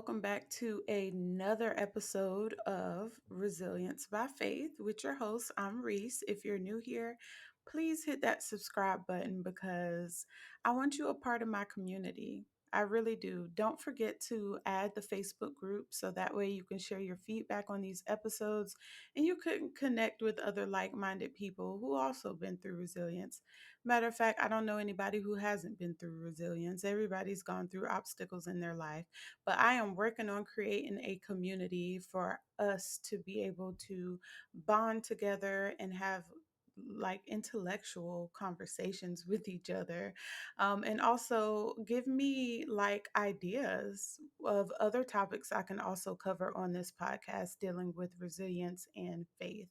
welcome back to another episode of Resilience by Faith with your host. I'm Reese. If you're new here, please hit that subscribe button because I want you a part of my community. I really do. Don't forget to add the Facebook group so that way you can share your feedback on these episodes and you can connect with other like minded people who also been through resilience. Matter of fact, I don't know anybody who hasn't been through resilience. Everybody's gone through obstacles in their life, but I am working on creating a community for us to be able to bond together and have like intellectual conversations with each other, and also give me like ideas of other topics I can also cover on this podcast dealing with resilience and faith.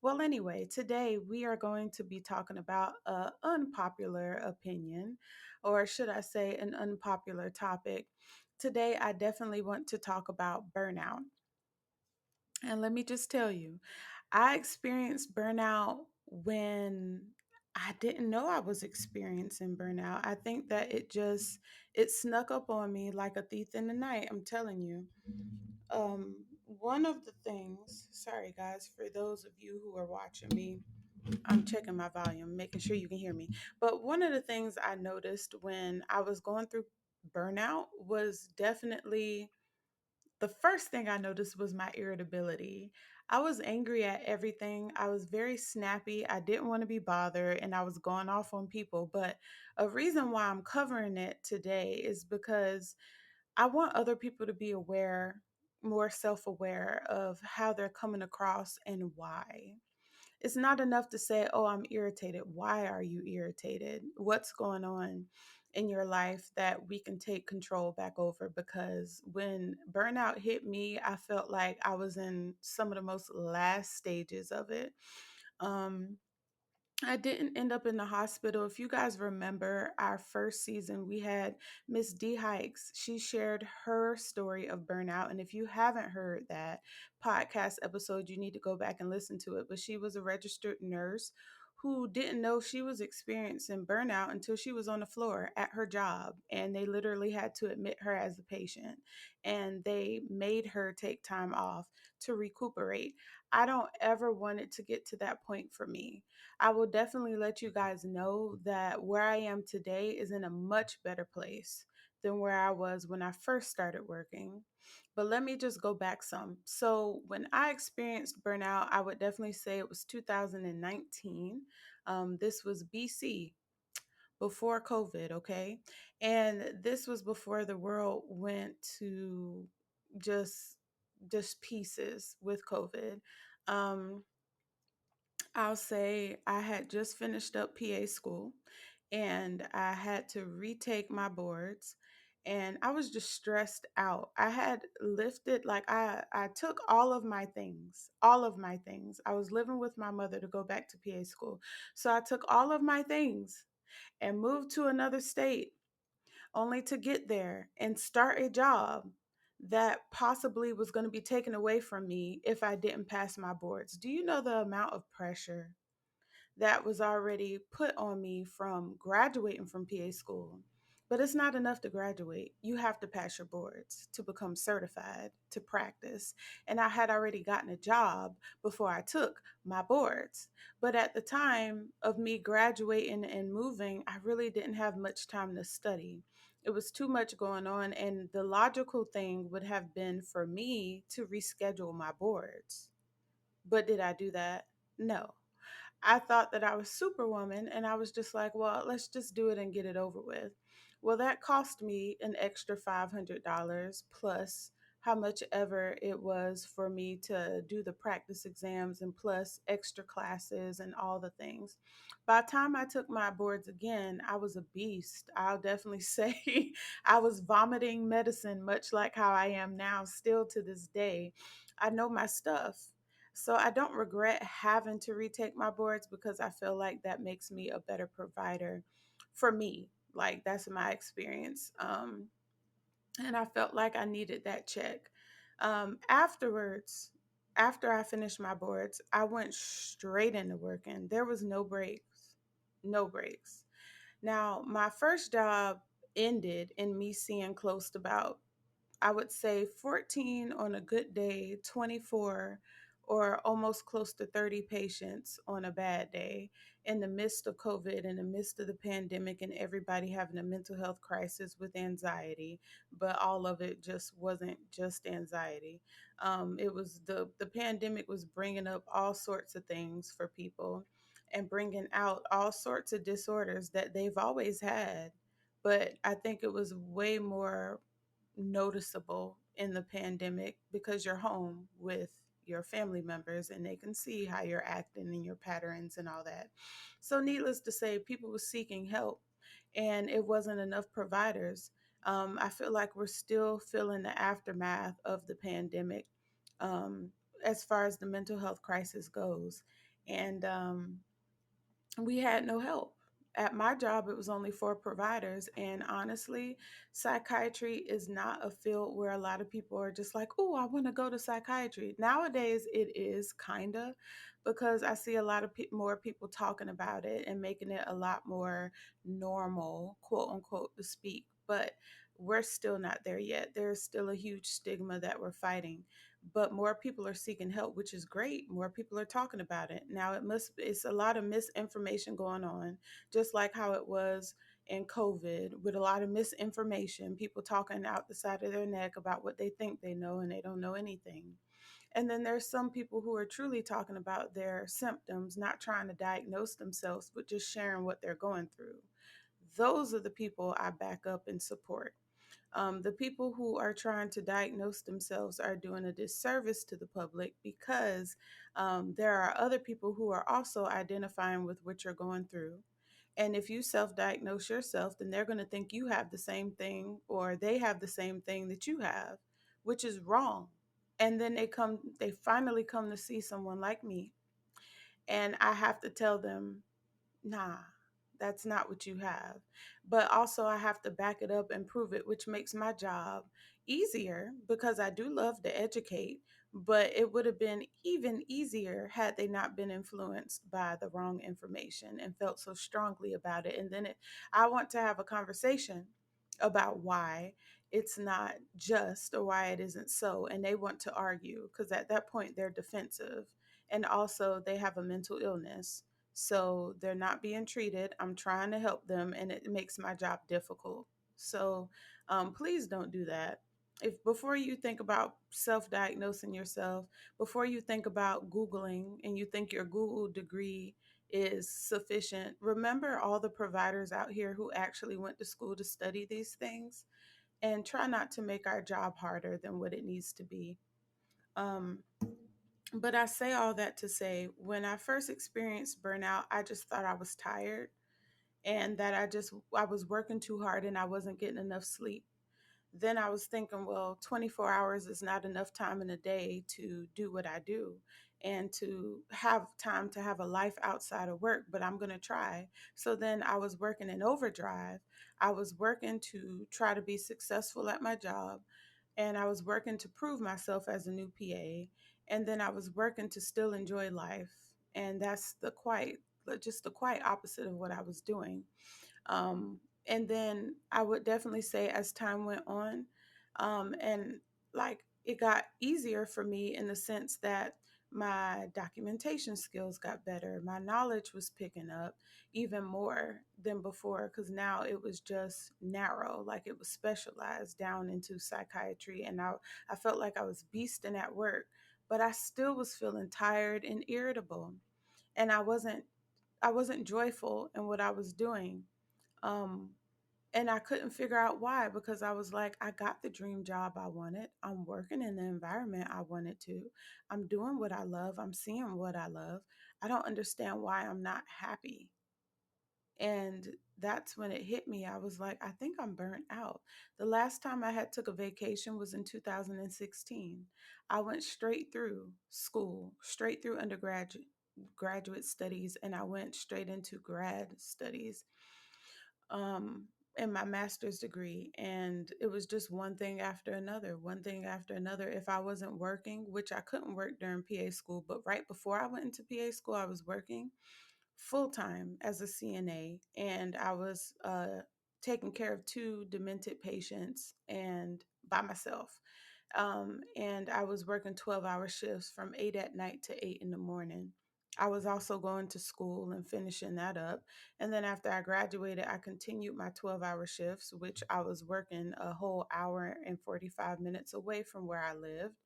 Well, anyway, today we are going to be talking about an unpopular opinion, or should I say, an unpopular topic. Today, I definitely want to talk about burnout. And let me just tell you, I experienced burnout when I didn't know I was experiencing burnout. I think that it snuck up on me like a thief in the night. I'm telling you. One of the things, sorry guys, for those of you who are watching me, I'm checking my volume, making sure you can hear me. But one of the things I noticed when I was going through burnout was definitely the first thing I noticed was my irritability. I was angry at everything. I was very snappy. I didn't want to be bothered and I was going off on people. But a reason why I'm covering it today is because I want other people to be aware, more self aware of how they're coming across and why. It's not enough to say, oh, I'm irritated. Why are you irritated? What's going on in your life that we can take control back over? Because when burnout hit me, I felt like I was in some of the most last stages of it. Um, I didn't end up in the hospital. If you guys remember our first season, we had Miss D Hikes. She shared her story of burnout. And if you haven't heard that podcast episode, you need to go back and listen to it. But she was a registered nurse who didn't know she was experiencing burnout until she was on the floor at her job. And they literally had to admit her as a patient. And they made her take time off to recuperate. I don't ever want it to get to that point for me. I will definitely let you guys know that where I am today is in a much better place than where I was when I first started working. But let me just go back some. So, when I experienced burnout, I would definitely say it was 2019. This was BC, before COVID, okay? And this was before the world went to just just pieces with COVID. Um, I'll say I had just finished up PA school and I had to retake my boards and I was just stressed out. I had lifted like I took all of my things. I was living with my mother to go back to PA school. So I took all of my things and moved to another state only to get there and start a job that possibly was going to be taken away from me if I didn't pass my boards. Do you know the amount of pressure that was already put on me from graduating from PA school? But it's not enough to graduate. You have to pass your boards to become certified to practice. And I had already gotten a job before I took my boards. But at the time of me graduating and moving, I really didn't have much time to study. It was too much going on. And the logical thing would have been for me to reschedule my boards. But did I do that? No. I thought that I was Superwoman and I was just like, well, let's just do it and get it over with. Well, that cost me an extra $500 plus how much ever it was for me to do the practice exams and plus extra classes and all the things. By the time I took my boards again, I was a beast. I'll definitely say I was vomiting medicine, much like how I am now, still to this day. I know my stuff. So I don't regret having to retake my boards because I feel like that makes me a better provider for me. Like that's my experience. And I felt like I needed that check. Afterwards, after I finished my boards, I went straight into working. There was no breaks, no breaks. Now, my first job ended in me seeing close to about I would say 14 on a good day, 24 or almost close to 30 patients on a bad day in the midst of COVID, in the midst of the pandemic, and everybody having a mental health crisis with anxiety. But all of it just wasn't just anxiety. It was the pandemic was bringing up all sorts of things for people and bringing out all sorts of disorders that they've always had. But I think it was way more noticeable in the pandemic because you're home with your family members and they can see how you're acting and your patterns and all that. So, needless to say, people were seeking help and it wasn't enough providers. I feel like we're still feeling the aftermath of the pandemic um, as far as the mental health crisis goes. And we had no help. At my job, it was only four providers. And honestly, psychiatry is not a field where a lot of people are just like, oh, I want to go to psychiatry. Nowadays, it is kind of because I see a lot of more people talking about it and making it a lot more normal, quote unquote, to speak. But we're still not there yet. There's still a huge stigma that we're fighting, but more people are seeking help, which is great. More people are talking about it. Now it's a lot of misinformation going on, just like how it was in COVID with a lot of misinformation, people talking out the side of their neck about what they think they know and they don't know anything. And then there's some people who are truly talking about their symptoms, not trying to diagnose themselves, but just sharing what they're going through. Those are the people I back up and support. The people who are trying to diagnose themselves are doing a disservice to the public because there are other people who are also identifying with what you're going through. And if you self diagnose yourself, then they're going to think you have the same thing or they have the same thing that you have, which is wrong. And then they finally come to see someone like me. And I have to tell them, nah, that's not what you have. But also, I have to back it up and prove it, which makes my job easier because I do love to educate. But it would have been even easier had they not been influenced by the wrong information and felt so strongly about it. And then I want to have a conversation about why it's not just or why it isn't so. And they want to argue because at that point they're defensive. And also, they have a mental illness, so they're not being treated. I'm trying to help them, and it makes my job difficult. So please don't do that. If before you think about self-diagnosing yourself, before you think about Googling and you think your Google degree is sufficient, remember all the providers out here who actually went to school to study these things and try not to make our job harder than what it needs to be. Um, but I say all that to say, when I first experienced burnout, I just thought I was tired and that I was working too hard and I wasn't getting enough sleep. Then I was thinking, well, 24 hours is not enough time in a day to do what I do and to have time to have a life outside of work, but I'm going to try. So then I was working in overdrive. I was working to try to be successful at my job, and I was working to prove myself as a new PA, and then I was working to still enjoy life. And that's just the quite opposite of what I was doing. And then I would definitely say as time went on, and like it got easier for me in the sense that my documentation skills got better. My knowledge was picking up even more than before because now it was just narrow, like it was specialized down into psychiatry. And I felt like I was beasting at work, but I still was feeling tired and irritable. And I wasn't joyful in what I was doing. Um, and I couldn't figure out why because I was like, I got the dream job I wanted. I'm working in the environment I wanted to. I'm doing what I love. I'm seeing what I love. I don't understand why I'm not happy. And that's when it hit me. I was like, I think I'm burnt out. The last time I had took a vacation was in 2016. I went straight through school, straight through undergraduate graduate studies, and I went straight into grad studies um, in my master's degree. And it was just one thing after another, one thing after another. If I wasn't working, which I couldn't work during PA school, but right before I went into PA school, I was working full time as a CNA, and I was taking care of two demented patients. And by myself. And I was working 12-hour shifts from 8 at night to 8 in the morning. I was also going to school and finishing that up. And then after I graduated, I continued my 12-hour shifts, which I was working a whole hour and 45 minutes away from where I lived.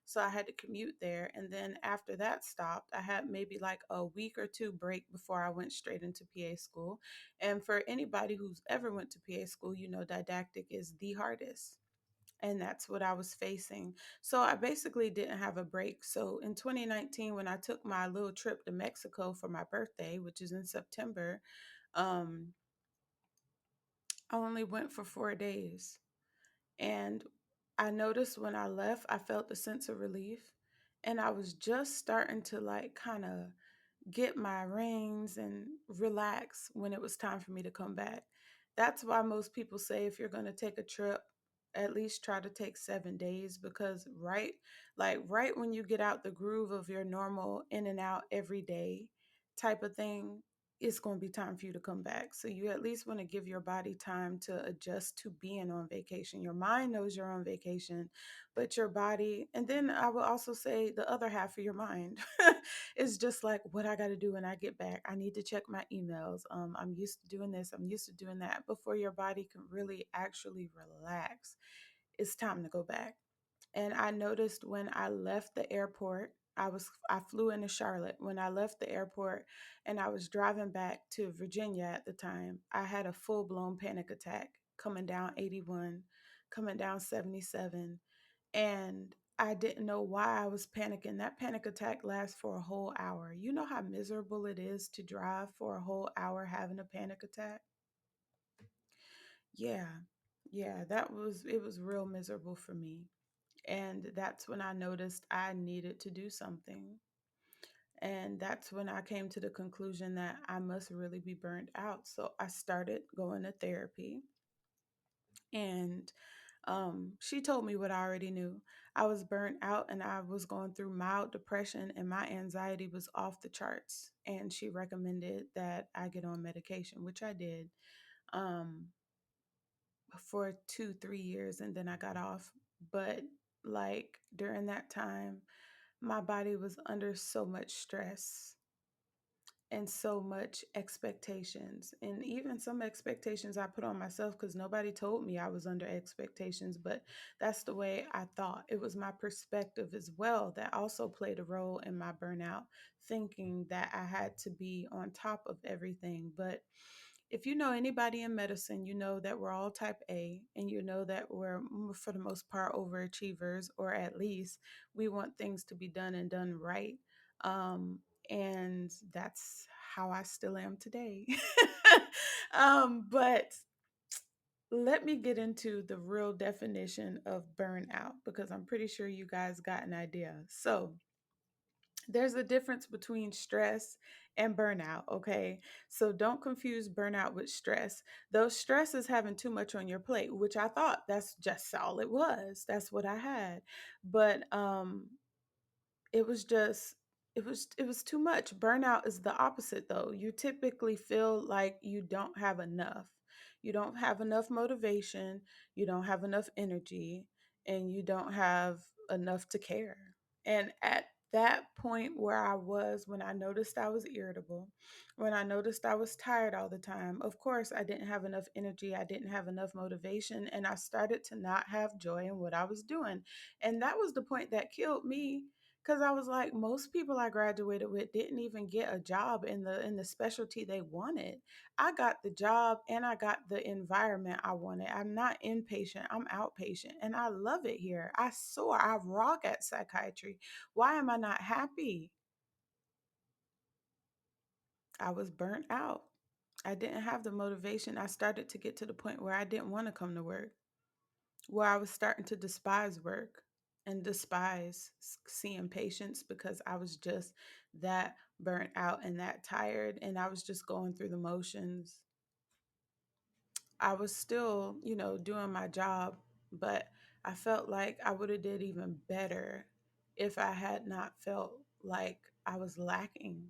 So I had to commute there. And then after that stopped, I had maybe like a week or two break before I went straight into PA school. And for anybody who's ever went to PA school, you know didactic is the hardest, and that's what I was facing. So I basically didn't have a break. So in 2019, when I took my little trip to Mexico for my birthday, which is in September, um, I only went for 4 days. And I noticed when I left, I felt a sense of relief. And I was just starting to like kind of get my reins and relax when it was time for me to come back. That's why most people say if you're going to take a trip, at least try to take 7 days, because right when you get out the groove of your normal in and out every day type of thing, it's going to be time for you to come back. So you at least want to give your body time to adjust to being on vacation. Your mind knows you're on vacation, but your body, and then I will also say the other half of your mind is just like, what I got to do when I get back. I need to check my emails. I'm used to doing this. I'm used to doing that. Before your body can really actually relax, it's time to go back. And I noticed when I left the airport, I flew into Charlotte. When I left the airport and I was driving back to Virginia at the time, I had a full-blown panic attack coming down 81, coming down 77, and I didn't know why I was panicking. That panic attack lasts for a whole hour. You know how miserable it is to drive for a whole hour having a panic attack? Yeah. Yeah, it was real miserable for me. And that's when I noticed I needed to do something. And that's when I came to the conclusion that I must really be burnt out. So I started going to therapy. And she told me what I already knew. I was burnt out and I was going through mild depression, and my anxiety was off the charts. And she recommended that I get on medication, which I did um, for 2, 3 years, and then I got off. But like during that time, my body was under so much stress and so much expectations, and even some expectations I put on myself because nobody told me I was under expectations, but that's the way I thought. It was my perspective as well that also played a role in my burnout, thinking that I had to be on top of everything. But if you know anybody in medicine, you know that we're all type A, and you know that we're, for the most part, overachievers, or at least we want things to be done and done right. Um, and that's how I still am today. But let me get into the real definition of burnout, because I'm pretty sure you guys got an idea. So, there's a difference between stress and burnout, okay? So don't confuse burnout with stress. Though stress is having too much on your plate, which I thought that's just all it was. That's what I had. But it was just it was too much. Burnout is the opposite though. You typically feel like you don't have enough. You don't have enough motivation, you don't have enough energy, and you don't have enough to care. And at that point where I was, when I noticed I was irritable, when I noticed I was tired all the time, of course I didn't have enough energy, I didn't have enough motivation, and I started to not have joy in what I was doing. And that was the point that killed me, because I was like, most people I graduated with didn't even get a job in the specialty they wanted. I got the job and I got the environment I wanted. I'm not inpatient, I'm outpatient, and I love it here. I soar, I rock at psychiatry. Why am I not happy? I was burnt out. I didn't have the motivation. I started to get to the point where I didn't want to come to work, where I was starting to despise work and despise seeing patients, because I was just that burnt out and that tired, and I was just going through the motions. I was still, doing my job, but I felt like I would have did even better if I had not felt like I was lacking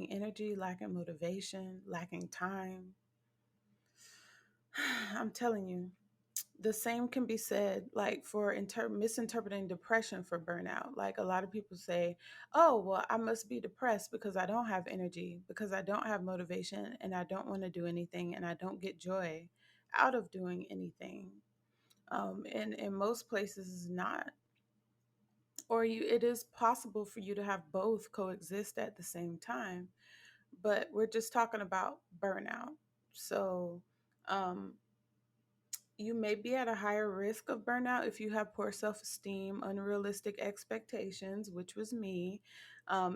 energy, lacking motivation, lacking time. I'm telling you, The same can be said like for misinterpreting depression for burnout. Like a lot of people say, oh, well, I must be depressed because I don't have energy, because I don't have motivation, and I don't want to do anything, and I don't get joy out of doing anything. And in most places, is not. Or it is possible for you to have both coexist at the same time, but we're just talking about burnout. So, um, you may be at a higher risk of burnout if you have poor self esteem, unrealistic expectations, which was me,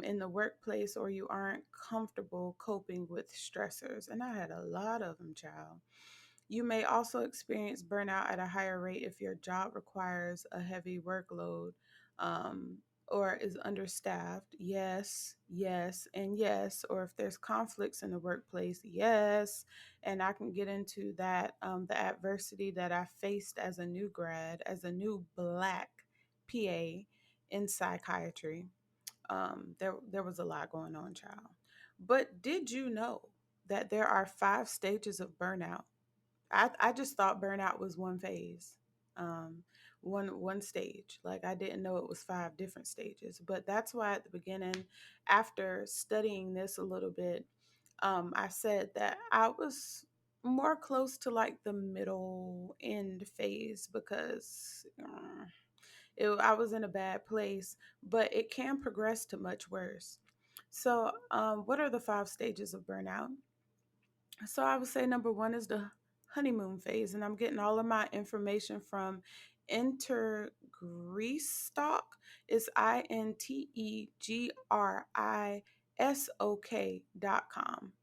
in the workplace, or you aren't comfortable coping with stressors. And I had a lot of them, child. You may also experience burnout at a higher rate if your job requires a heavy workload, um, or is understaffed. Yes, yes, and yes. Or if there's conflicts in the workplace. Yes. And I can get into that, the adversity that I faced as a new grad, as a new Black PA in psychiatry. There was a lot going on, child. But did you know that there are 5 stages of burnout? I just thought burnout was one phase, um, one stage. Like I didn't know it was 5 different stages. But that's why at the beginning, after studying this a little bit, I said that I was more close to like the middle end phase because I was in a bad place, but it can progress to much worse. So, what are the 5 stages of burnout? So I would say number one is the honeymoon phase, and I'm getting all of my information from Intergreestock. It's INTEGRISOK.com.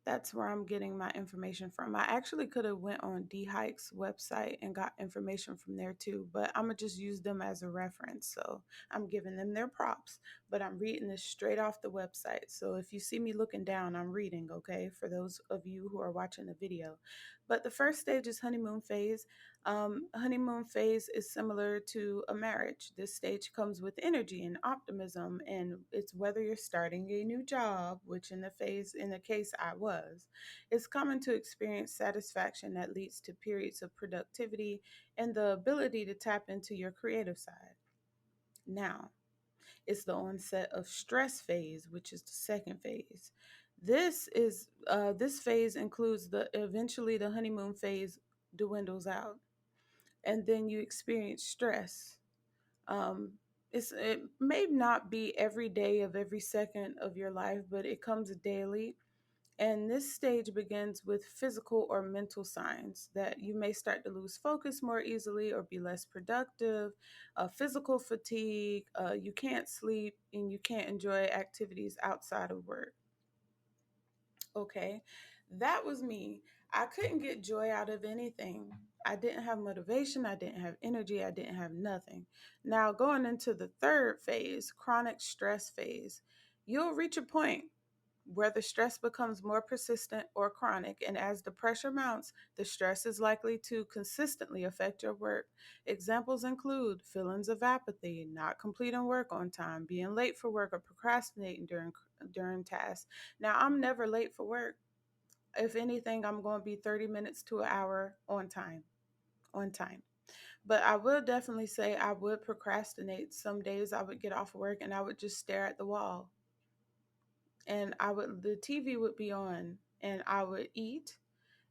That's where I'm getting my information from. I actually could have went on D Hike's website and got information from there too, but I'm gonna just use them as a reference. So I'm giving them their props, but I'm reading this straight off the website. So if you see me looking down, I'm reading, okay, for those of you who are watching the video. But the first stage is honeymoon phase. Honeymoon phase is similar to a marriage. This stage comes with energy and optimism, and it's whether you're starting a new job, which in the case I was, it's common to experience satisfaction that leads to periods of productivity and the ability to tap into your creative side. Now, it's the onset of stress phase, which is the second phase. This phase includes the eventually the honeymoon phase dwindles out, and then you experience stress. Um, it may not be every day of every second of your life, but it comes daily. And this stage begins with physical or mental signs that you may start to lose focus more easily or be less productive, physical fatigue, you can't sleep, and you can't enjoy activities outside of work. Okay, that was me. I couldn't get joy out of anything. I didn't have motivation. I didn't have energy. I didn't have nothing. Now, going into the third phase, chronic stress phase, you'll reach a point where the stress becomes more persistent or chronic. And as the pressure mounts, the stress is likely to consistently affect your work. Examples include feelings of apathy, not completing work on time, being late for work, or procrastinating during tasks. Now, I'm never late for work. If anything, I'm going to be 30 minutes to an hour on time. On time. But I will definitely say I would procrastinate. Some days I would get off work and I would just stare at the wall, and the TV would be on, and I would eat,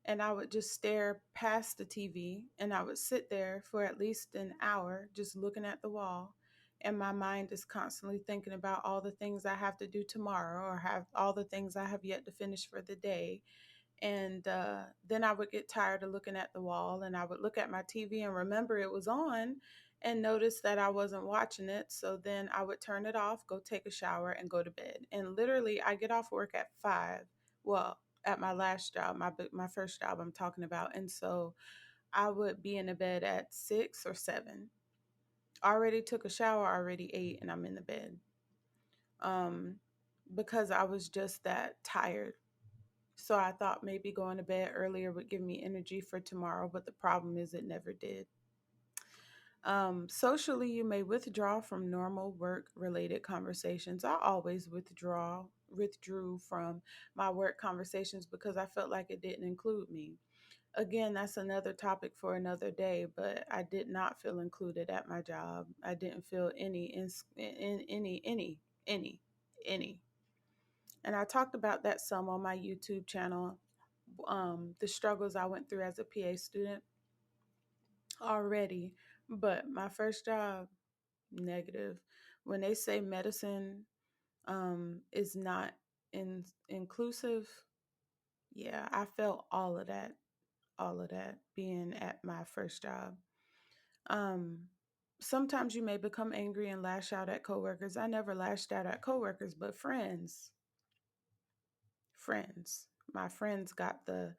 and I would just stare past the TV, and I would sit there for at least an hour just looking at the wall, and my mind is constantly thinking about all the things I have to do tomorrow, or have all the things I have yet to finish for the day. And then I would get tired of looking at the wall, and I would look at my TV and remember it was on and notice that I wasn't watching it. So then I would turn it off, go take a shower, and go to bed. And literally, I get off work at 5. Well, at my last job, my first job I'm talking about. And so I would be in the bed at 6 or 7. Already took a shower, already ate, and I'm in the bed. Um, because I was just that tired. So I thought maybe going to bed earlier would give me energy for tomorrow, but the problem is it never did. Socially, you may withdraw from normal work related conversations. I always withdrew from my work conversations because I felt like it didn't include me. again, that's another topic for another day, but I did not feel included at my job. I didn't feel any, any. And I talked about that some on my YouTube channel. The struggles I went through as a PA student already. But my first job, negative. When they say medicine is not inclusive, yeah, I felt all of that being at my first job. Um, Sometimes you may become angry and lash out at coworkers. I never lashed out at coworkers, but friends. My friends got the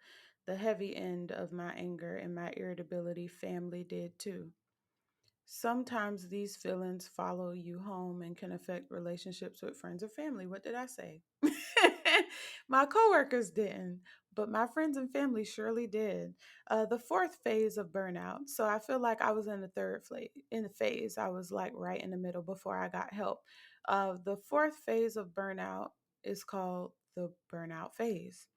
heavy end of my anger and my irritability. Family did too. Sometimes these feelings follow you home and can affect relationships with friends or family. What did I say? My coworkers didn't, but my friends and family surely did. The fourth phase of burnout. So I feel like I was in the in the phase. I was like right in the middle before I got help. The fourth phase of burnout is called the burnout phase.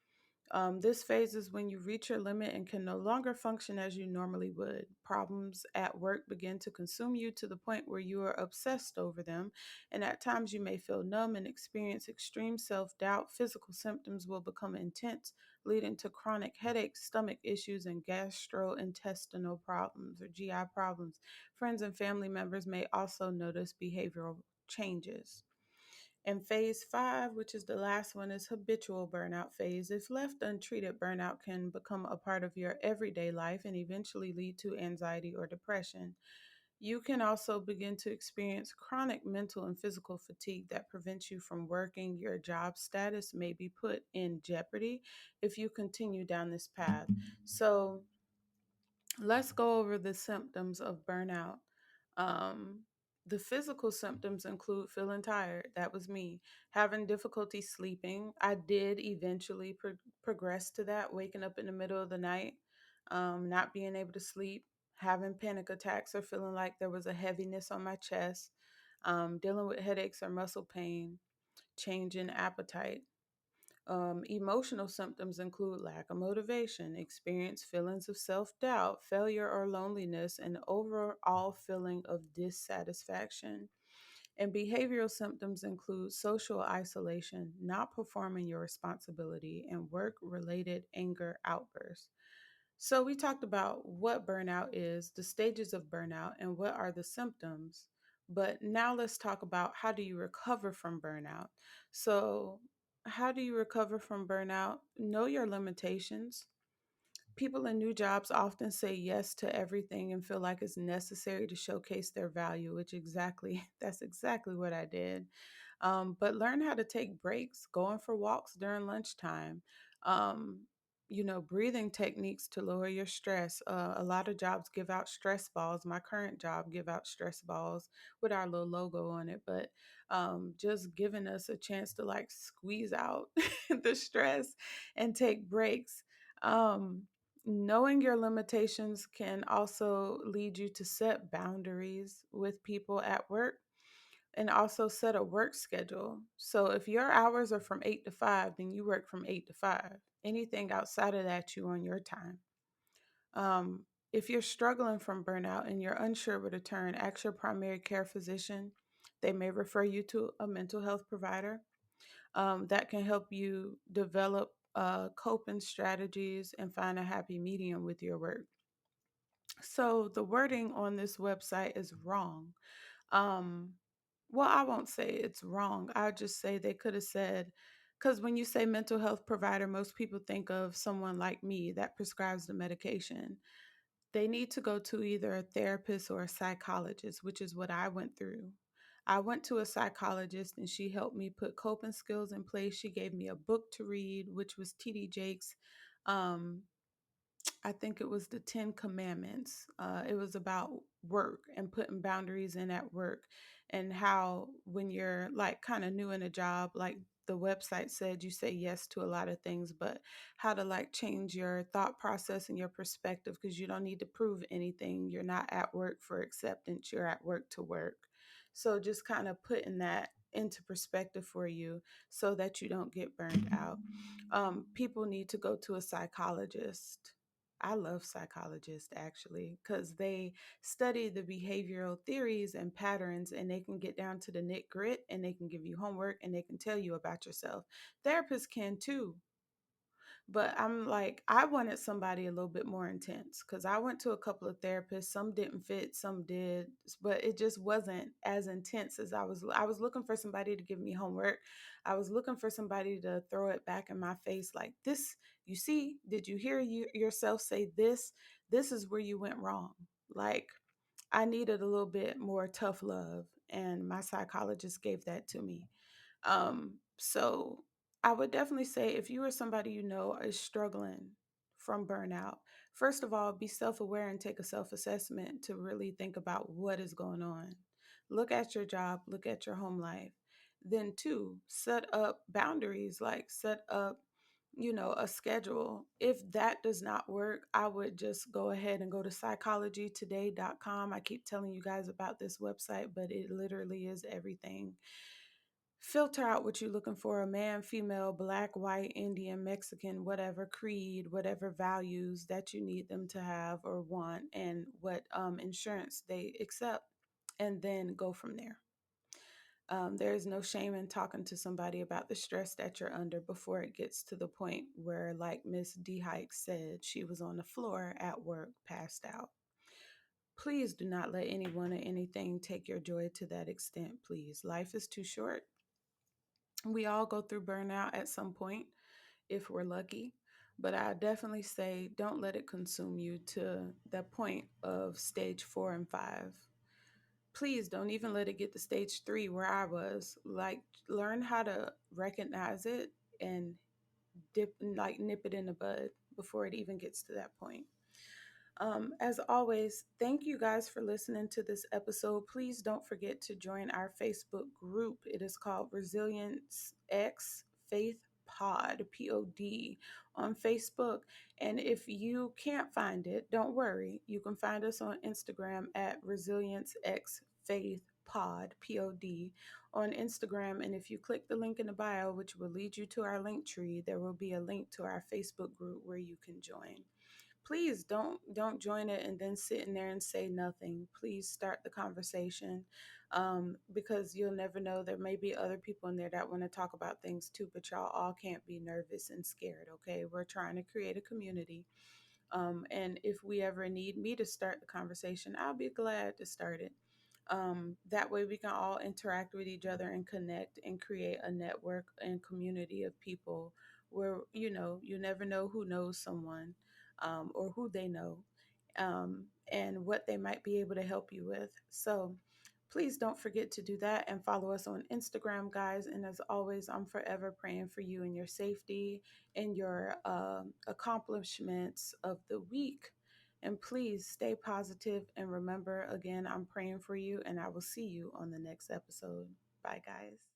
This phase is when you reach your limit and can no longer function as you normally would. Problems at work begin to consume you to the point where you are obsessed over them, and at times you may feel numb and experience extreme self doubt. Physical symptoms will become intense, leading to chronic headaches, stomach issues, and gastrointestinal problems or GI problems. Friends and family members may also notice behavioral changes. And phase five, which is the last one, is habitual burnout phase. If left untreated, burnout can become a part of your everyday life and eventually lead to anxiety or depression. You can also begin to experience chronic mental and physical fatigue that prevents you from working. Your job status may be put in jeopardy if you continue down this path. So, let's go over the symptoms of burnout. Um, the physical symptoms include feeling tired. That was me. Having difficulty sleeping. I did eventually progress to that, waking up in the middle of the night, not being able to sleep, having panic attacks or feeling like there was a heaviness on my chest, dealing with headaches or muscle pain, change in appetite. Emotional symptoms include lack of motivation, experience feelings of self doubt, failure or loneliness, and overall feeling of dissatisfaction. And behavioral symptoms include social isolation, not performing your responsibility, and work related anger outbursts. So, we talked about what burnout is, the stages of burnout, and what are the symptoms. But now let's talk about how do you recover from burnout. So, how do you recover from burnout? Know your limitations. People in new jobs often say yes to everything and feel like it's necessary to showcase their value, which exactly that's exactly what I did. But learn how to take breaks, going for walks during lunchtime. Um, breathing techniques to lower your stress. A lot of jobs give out stress balls. My current job give out stress balls with our little logo on it, but just giving us a chance to like squeeze out the stress and take breaks. Um, Knowing your limitations can also lead you to set boundaries with people at work and also set a work schedule. So if your hours are from 8 to 5, then you work from 8 to 5. Anything outside of that, you on your time. If you're struggling from burnout and you're unsure where to turn, ask your primary care physician. They may refer you to a mental health provider that can help you develop coping strategies and find a happy medium with your work. So the wording on this website is wrong. Um, well, I won't say it's wrong. I'll just say they could have said, because when you say mental health provider, most people think of someone like me that prescribes the medication. They need to go to either a therapist or a psychologist, which is what I went through. I went to a psychologist and she helped me put coping skills in place. She gave me a book to read, which was TD Jakes' um, I think it was the 10 Commandments. It was about work and putting boundaries in at work, and how when you're like kind of new in a job, like the website said, you say yes to a lot of things, but how to like change your thought process and your perspective because you don't need to prove anything. You're not at work for acceptance, you're at work to work. So just kind of putting that into perspective for you so that you don't get burned out. People need to go to a psychologist. I love psychologists actually because they study the behavioral theories and patterns, and they can get down to the nit grit, and they can give you homework, and they can tell you about yourself. Therapists can too. But I'm like, I wanted somebody a little bit more intense because I went to a couple of therapists. Some didn't fit, some did, but it just wasn't as intense as I was. I was looking for somebody to give me homework. I was looking for somebody to throw it back in my face like this. You see, did you hear yourself say this? This is where you went wrong. Like, I needed a little bit more tough love, and my psychologist gave that to me. So I would definitely say if you are somebody you know is struggling from burnout, first of all, be self aware and take a self assessment to really think about what is going on. Look at your job, look at your home life. Then, two, set up boundaries, like set up, a schedule. If that does not work, I would just go ahead and go to psychologytoday.com. I keep telling you guys about this website, but it literally is everything. Filter out what you're looking for: a man, female, black, white, Indian, Mexican, whatever creed, whatever values that you need them to have or want, and what insurance they accept, and then go from there. There is no shame in talking to somebody about the stress that you're under before it gets to the point where, like Miss D Hike said, she was on the floor at work, passed out. Please do not let anyone or anything take your joy to that extent, please. Life is too short. We all go through burnout at some point if we're lucky. But I definitely say don't let it consume you to the point of stage 4 and 5. Please don't even let it get to stage 3 where I was. Like, learn how to recognize it and nip it in the bud before it even gets to that point. As always, thank you guys for listening to this episode. Please don't forget to join our Facebook group. It is called Resilience X Faith Pod, POD, on Facebook. And if you can't find it, don't worry. You can find us on Instagram at Resilience X Faith Pod, POD, on Instagram. And if you click the link in the bio, which will lead you to our link tree, there will be a link to our Facebook group where you can join. Please don't join it and then sit in there and say nothing. Please start the conversation, because you'll never know. There may be other people in there that want to talk about things too, but y'all all can't be nervous and scared. Okay, we're trying to create a community. And if we ever need me to start the conversation, I'll be glad to start it. That way we can all interact with each other and connect and create a network and community of people where, you never know who knows someone, or who they know, and what they might be able to help you with. So please don't forget to do that and follow us on Instagram, guys. And as always, I'm forever praying for you and your safety and your accomplishments of the week. And please stay positive and remember, again, I'm praying for you, and I will see you on the next episode. Bye, guys.